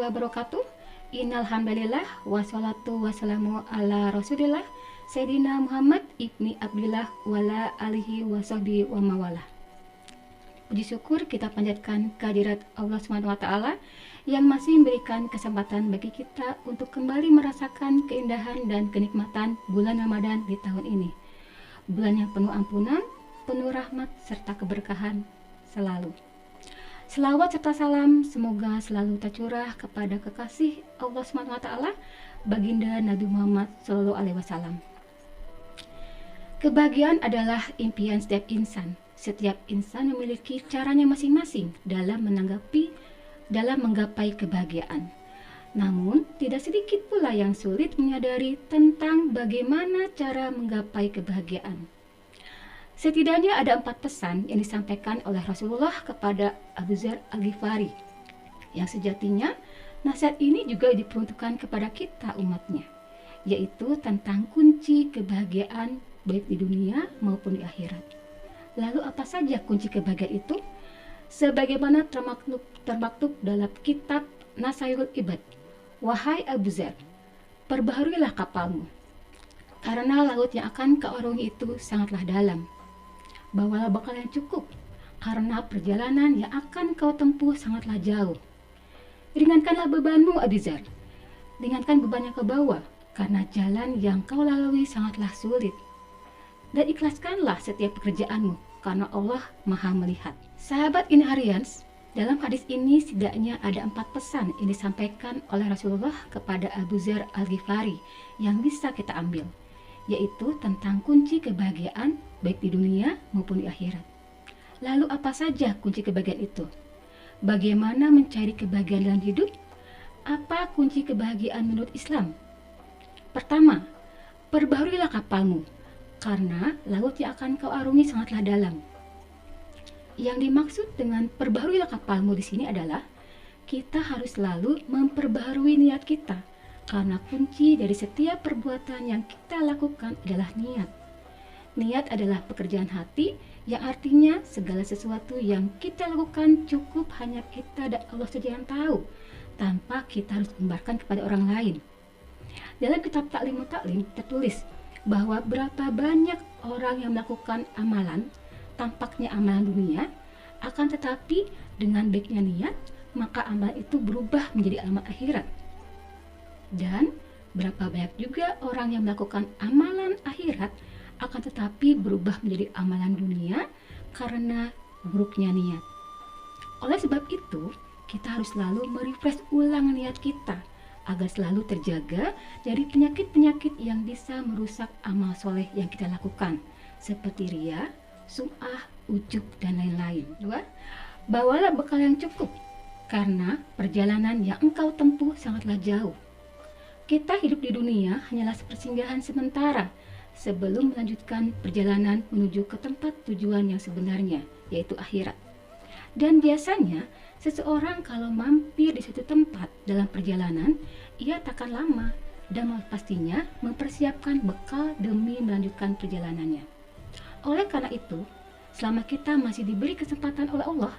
wabarakatuh. Innal hamdalillah wassalatu wassalamu ala Rasulillah Sayyidina Muhammad ibni Abdillah wala alihi wasahbihi wa mawalah. Puji syukur kita panjatkan kehadirat Allah SWT yang masih memberikan kesempatan bagi kita untuk kembali merasakan keindahan dan kenikmatan bulan Ramadan di tahun ini. Bulan yang penuh ampunan, penuh rahmat serta keberkahan selalu. Selawat serta salam semoga selalu tercurah kepada kekasih Allah SWT, baginda Nabi Muhammad SAW. Kebahagiaan adalah impian setiap insan. Setiap insan memiliki caranya masing-masing dalam menggapai kebahagiaan. Namun, tidak sedikit pula yang sulit menyadari tentang bagaimana cara menggapai kebahagiaan. Setidaknya ada 4 pesan yang disampaikan oleh Rasulullah kepada Abu Dzar Al-Ghifari, yang sejatinya nasihat ini juga diperuntukkan kepada kita umatnya, yaitu tentang kunci kebahagiaan baik di dunia maupun di akhirat. Lalu apa saja kunci kebahagiaan itu? Sebagaimana termaktub dalam kitab Nasaihul Ibad, wahai Abu Dzar, perbaharuilah kapalmu, karena laut yang akan kau arungi itu sangatlah dalam. Bawalah bekal yang cukup, karena perjalanan yang akan kau tempuh sangatlah jauh. Ringankanlah bebanmu, Abu Dzar, ringankan beban yang kau bawa, karena jalan yang kau lalui sangatlah sulit. Dan ikhlaskanlah setiap pekerjaanmu, karena Allah Maha Melihat. Sahabat Inharians, dalam hadis ini setidaknya ada 4 pesan yang disampaikan oleh Rasulullah kepada Abu Dzar Al-Ghifari yang bisa kita ambil, yaitu tentang kunci kebahagiaan baik di dunia maupun di akhirat. Lalu apa saja kunci kebahagiaan itu? Bagaimana mencari kebahagiaan dalam hidup? Apa kunci kebahagiaan menurut Islam? Pertama, perbaharuilah kapalmu, karena laut yang akan kau arungi sangatlah dalam. Yang dimaksud dengan perbaharuilah kapalmu di sini adalah kita harus selalu memperbaharui niat kita, karena kunci dari setiap perbuatan yang kita lakukan adalah niat. Niat adalah pekerjaan hati, yang artinya segala sesuatu yang kita lakukan cukup hanya kita dan Allah saja yang tahu, tanpa kita harus membarkan kepada orang lain. Dalam kitab Ta'limut Ta'lim tertulis bahwa berapa banyak orang yang melakukan amalan, tampaknya amalan dunia, akan tetapi dengan baiknya niat, maka amalan itu berubah menjadi amalan akhirat. Dan berapa banyak juga orang yang melakukan amalan akhirat, akan tetapi berubah menjadi amalan dunia karena buruknya niat. Oleh sebab itu, kita harus selalu merefresh ulang niat kita, agar selalu terjaga dari penyakit-penyakit yang bisa merusak amal soleh yang kita lakukan, seperti riya, sum'ah, ujub, dan lain-lain. 2. Bawalah bekal yang cukup, karena perjalanan yang engkau tempuh sangatlah jauh. Kita hidup di dunia hanyalah persinggahan sementara sebelum melanjutkan perjalanan menuju ke tempat tujuan yang sebenarnya, yaitu akhirat. Dan biasanya seseorang kalau mampir di suatu tempat dalam perjalanan, ia takkan lama dan pastinya mempersiapkan bekal demi melanjutkan perjalanannya. Oleh karena itu, selama kita masih diberi kesempatan oleh Allah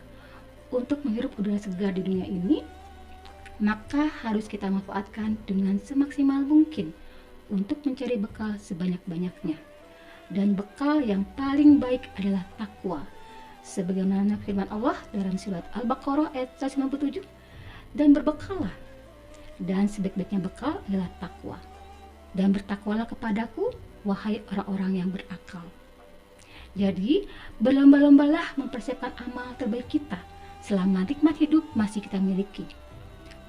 untuk menghirup udara segar di dunia ini, maka harus kita manfaatkan dengan semaksimal mungkin untuk mencari bekal sebanyak-banyaknya. Dan bekal yang paling baik adalah takwa, sebagaimana firman Allah dalam surat Al-Baqarah ayat 197, dan berbekallah, dan sebaik-baiknya bekal adalah takwa, dan bertakwalah kepadaku, wahai orang-orang yang berakal. Jadi, berlomba-lombalah mempersiapkan amal terbaik kita selama nikmat hidup masih kita miliki.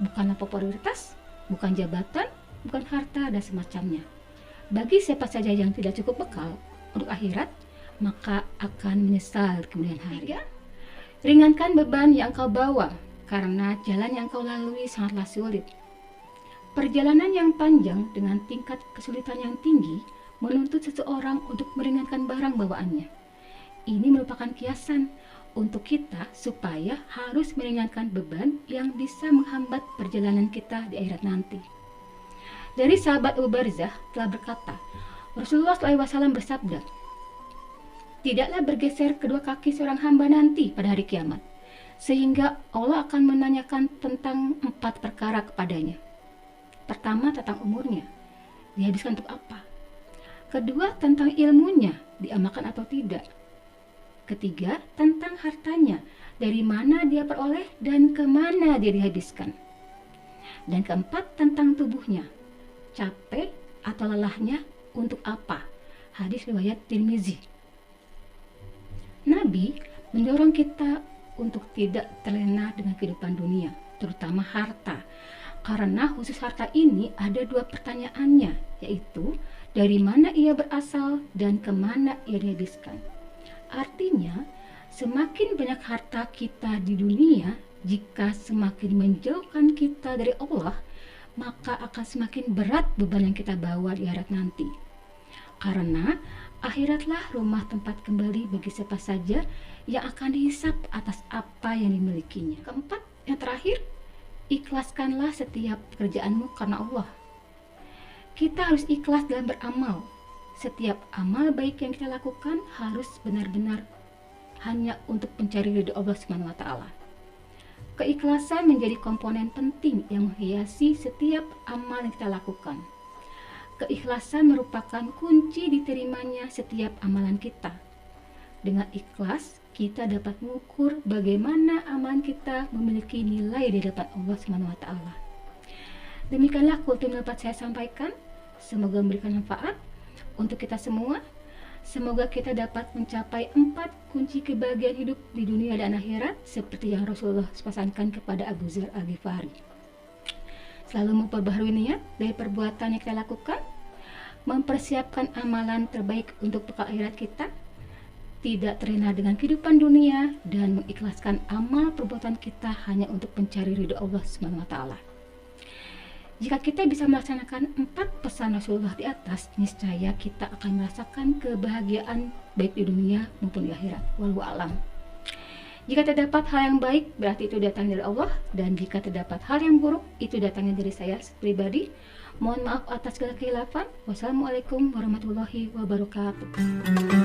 Bukanlah popularitas, bukan jabatan, bukan harta, dan semacamnya. Bagi siapa saja yang tidak cukup bekal untuk akhirat, maka akan menyesal kemudian hari. 3. Ringankan beban yang kau bawa, karena jalan yang kau lalui sangatlah sulit. Perjalanan yang panjang dengan tingkat kesulitan yang tinggi menuntut seseorang untuk meringankan barang bawaannya. Ini merupakan kiasan untuk kita supaya harus meringankan beban yang bisa menghambat perjalanan kita di akhirat nanti. Dari sahabat Abu Barzah telah berkata, Rasulullah SAW bersabda, tidaklah bergeser kedua kaki seorang hamba nanti pada hari kiamat, sehingga Allah akan menanyakan tentang 4 perkara kepadanya. Pertama, tentang umurnya, dihabiskan untuk apa? Kedua, tentang ilmunya, diamalkan atau tidak. Ketiga, tentang hartanya, dari mana dia peroleh dan kemana dia dihabiskan. Dan keempat, tentang tubuhnya, capek atau lelahnya untuk apa? Hadis riwayat Tirmizi. Nabi mendorong kita untuk tidak terlena dengan kehidupan dunia, terutama harta. Karena khusus harta ini ada 2 pertanyaannya, yaitu dari mana ia berasal dan kemana ia dihabiskan. Artinya, semakin banyak harta kita di dunia, jika semakin menjauhkan kita dari Allah, maka akan semakin berat beban yang kita bawa di akhirat nanti. Karena akhiratlah rumah tempat kembali bagi siapa saja yang akan dihisap atas apa yang dimilikinya. Keempat, yang terakhir, ikhlaskanlah setiap pekerjaanmu karena Allah. Kita harus ikhlas dalam beramal. Setiap amal baik yang kita lakukan harus benar-benar hanya untuk mencari ridho Allah SWT. Keikhlasan menjadi komponen penting yang menghiasi setiap amal yang kita lakukan. Keikhlasan merupakan kunci diterimanya setiap amalan kita. Dengan ikhlas, kita dapat mengukur bagaimana amalan kita memiliki nilai di hadapan Allah SWT. Demikianlah kultum yang dapat saya sampaikan. Semoga memberikan manfaat untuk kita semua. Semoga kita dapat mencapai 4 kunci kebahagiaan hidup di dunia dan akhirat seperti yang Rasulullah pesankan kepada Abu Dzar Al-Ghifari. Selalu memperbaharui niat dari perbuatan yang kita lakukan, mempersiapkan amalan terbaik untuk bekal akhirat kita, tidak terlena dengan kehidupan dunia, dan mengikhlaskan amal perbuatan kita hanya untuk mencari ridho Allah SWT. Jika kita bisa melaksanakan 4 pesan Rasulullah di atas, niscaya kita akan merasakan kebahagiaan baik di dunia maupun di akhirat. Wallahu a'lam. Jika terdapat hal yang baik, berarti itu datang dari Allah, dan jika terdapat hal yang buruk, itu datangnya dari saya pribadi. Mohon maaf atas segala kekhilafan. Wassalamualaikum warahmatullahi wabarakatuh.